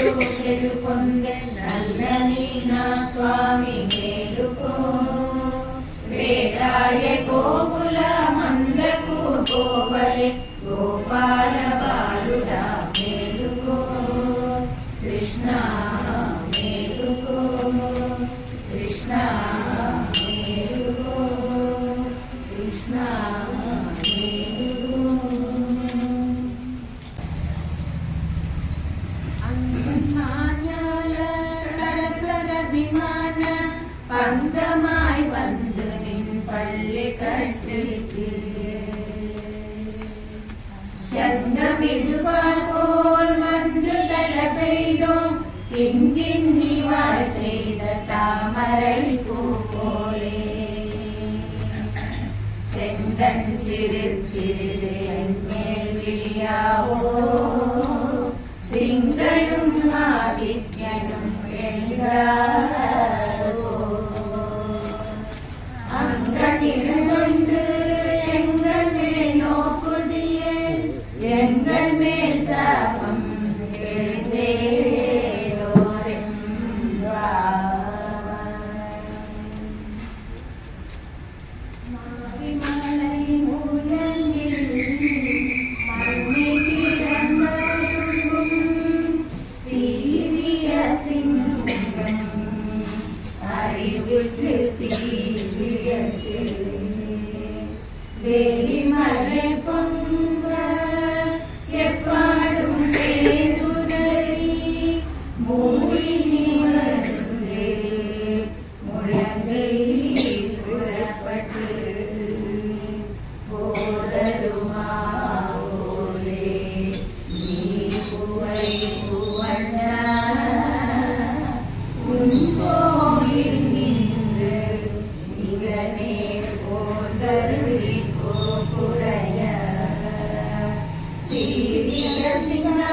గెలుపొందె నల్లని నా స్వామి మేలుకో వేడాయ గోకుల మందకు గోవలె గోపాల బాలుడా మేలుకో కృష్ణ మేలుకో కృష్ణ మేలుకో కృష్ణ பந்தமாய் வந்து நின் பள்ளி கட்டிற்கு செந்தமிழ்வார் போல் வந்து தல பெய்தோம் இங்கின்றிவாய் செய்த தாமரை பூ போலே செங்கண் சிறிது சிறிது என் மேல் விழியாவோ திங்களும் ஆதித்யனும் எழுந்தாரோ அங்கனிரண்டு எங்கள் மேல் நோக்குதிய எங்கள் மேல் சாபம் வேலிமலை பொங்க எப்பாடும் பேருதறி மூலினி வருந்தே முழங்கை புறப்பட்டு போதருமா ஓலே நீ புவை புவண்ணா உன் கோயில் நின்று நிகனே போதருளி கோபுடைய சீரிய சிங்காசனத்திருந்து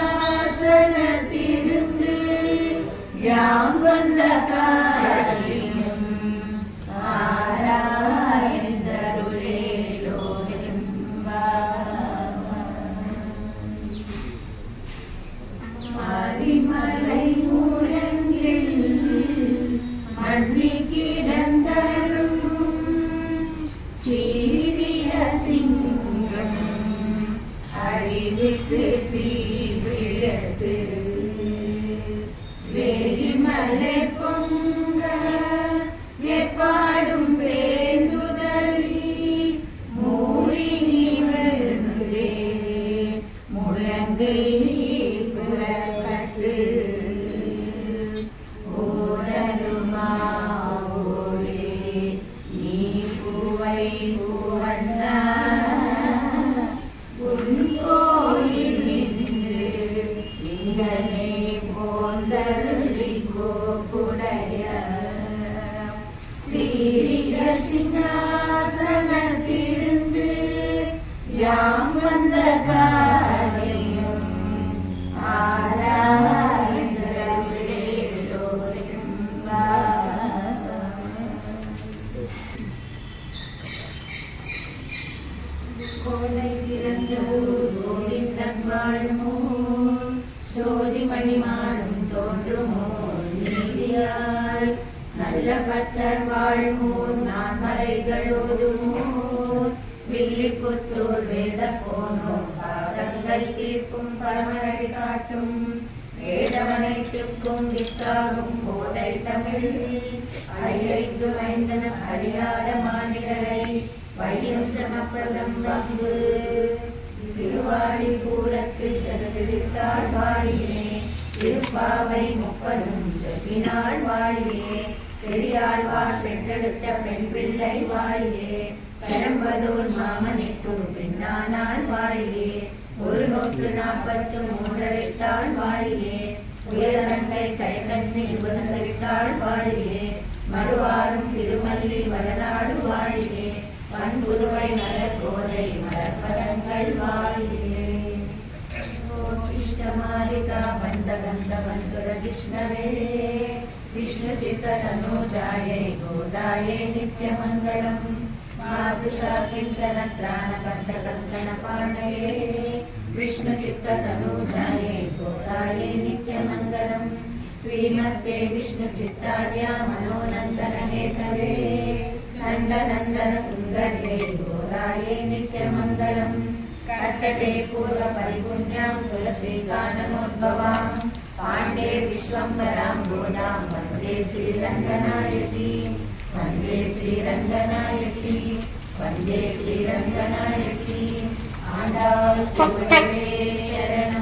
யாம் வந்த காரியம் மலை மூரங்கில் மண்ணி கிடந்தருளும் சீரிய சிங்கம் அறிவிட்டு தீ விழத்து வேலிமலை பொங்க எப்பாடும் வேந்துதறி மூரினி வருந்தே முழங்கை புறப்பட்டு ஓடருமா ஓலே நீ பூவை பூவண்ணா உன் கோயில் நின்று இங்கனே போந்தருளி கோப்புடைய சீரிய சிங்காசனத்திருந்து யாம் வந்த காரியம் கோலை பிறந்த கோவிந்தன் வாழுமோ சோதிமணி மாடும் தோன்றுமோ நீதியால் நல்ல பத்தர் வாழுமோ நான் மறைகள் ஓதுமோ வில்லிபுத்தூர் வேத போனோம் பாதங்கள் தீர்க்கும் பரமரடி காட்டும் வேதமனைத்துக்கும் வித்தாகும் போதை தமிழ் ஐந்து மைந்தன அறியாத மாநிலரை வையம் சமப்பிரதம் வம்பு திருவாடி பூரத்து செலுத்திருத்தாள் வாழியே திருப்பாவை முப்பதும் செப்பினாள் வாழியே பெரியாழ்வார் பெற்றெடுத்த பெண் பிள்ளை வாழியே பெரம்பலூர் மாமனிக்கு பின்னானாள் வாழியே 143 வாழியே உயரங்கை கைகண்ணி உணர்ந்தளித்தாள் வாழியே மறுவாரும் திருமல்லி வடநாடு வாழியே பண்புதுவை நலக்கோதை மரப்பதங்கள் வாழியே மாலிகா பந்தகந்த பந்துர கிருஷ்ணவே விஷ்ணு சித்த தனூஜாயை கோதாயை நித்யமங்கலம் मातुषा किंचन त्राण बंधकंकण पाणये विष्णु चित्त तनूजाये गोदाये नित्यमंगलम् श्रीमते विष्णुचित्तार्या मनोनन्दन हेतवे नन्दनन्दन सुन्दर्ये गोदाये नित्यमङ्गलम् कर्कटे पूर्वपरिपुण्यां तुलसीगाननोद्भवां पाण्डे विश्वम्भरां गोदां वन्दे श्रीरङ्गनायकीं वन्दे श्रीरङ्गनायकीं वन्दे श्रीरङ्गनायकीं आण्डाळ் திருவடிகளே शरणं